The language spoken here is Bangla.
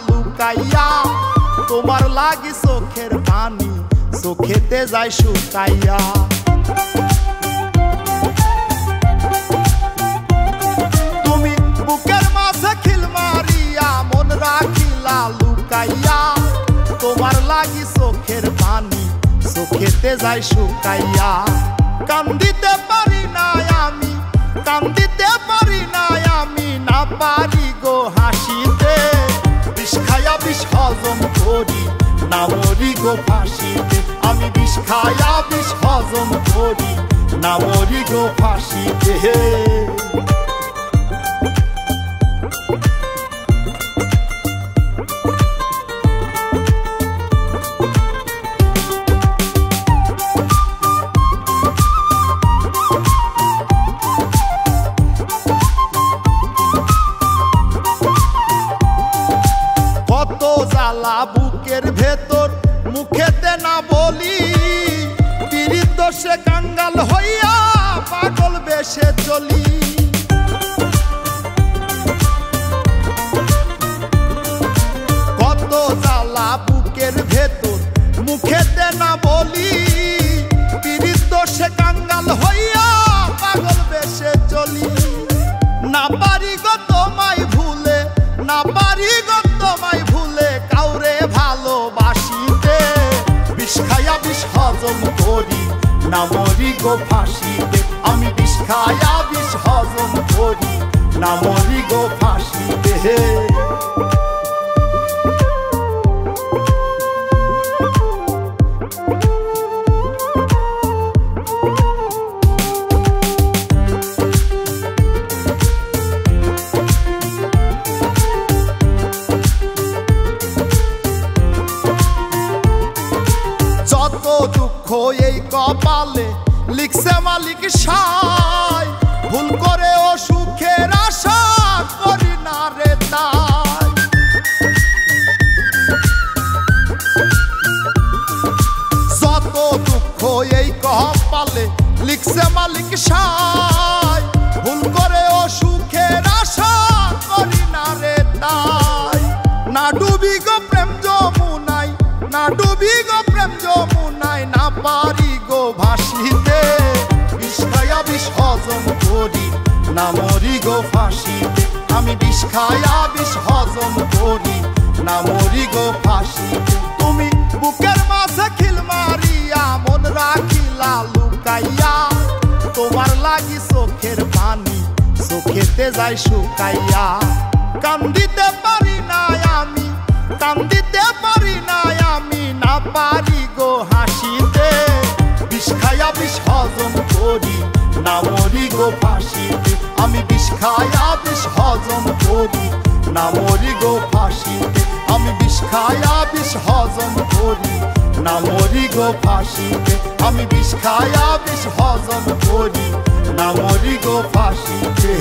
লুকাইয়া তোমার লাগি চোখের পানি চোখেতে যায় শুকাইয়া। তুমি বুকের মাঝে খিল মারিয়া মন রাখিলা লুকাইয়া তোমার লাগি চোখের পানি চোখেতে যায় শুকাইয়া। কান্দিতে পারি না আমি, কান্দিতে পারি না আমি, না পারি গো হাসিতে। বিষ খায়া বিষ হজম করি না মরি গো ফাঁসিতে। আমি বিষ খায়া বিষ হজম করি না মরি গো ফাঁসিতে। কত জ্বালা বুকের ভেতর মুখেতে না বলি, পীড়িত দোষে কাঙ্গাল হইয়া পাগল বেশে চলি। কত জ্বালা বুকের ভেতর মুখেতে না বলি, পীড়িত দোষে কাঙ্গাল হইয়া পাগল বেশে চলি। না পারি গো তোমায় ভুলে, না পারি গো তোমায় ভুলে কাউরে ভালোবাসিতে। বিষ খায়া বিষ হজম করি না মরি গো ফাঁসিতে। আমি বিষ খায়া বিষ হজম করি না মরি গো ফাঁসিতে। যত দুঃখ এই কপালে লিখছে মালিক সাই, ভুল করে ও সুখের আশা করি না রে তাই। যত দুঃখ এই কপালে লিখছে মালিক সাই, ভুল করে ও সুখের আশা করি না রে তাই। না ডুবি গো প্রেম যমুনাই, না ডুবি গো প্রেম যমুনাই, না পারি গো ভাসিতে। বিষ খায়া বিষ হজম করি না মরি গো ফাঁসিতে। আমি বিষ খায়া বিষ হজম করি না মরি গো ফাঁসিতে। তুমি বুকের মাঝে খিল মারিয়া মন রাখিলা লুকাইয়া তোমার লাগি চোখের পানি চোখেতে যায় শুকাইয়া। কান্দিতে পারি না আমি, কান্দিতে পারি না আমি, না পারি গো হাসিতে। বিষ খায়া বিষ হজম করি না মরি গো ফাঁসিতে। আমি বিষ খায়া বিষ হজম করি না মরি গো ফাঁসিতে। আমি বিষ খায়া বিষ হজম করি না মরি গো ফাঁসিতে। আমি বিষ খায়া বিষ হজম করি না মরি গো ফাঁসিতে।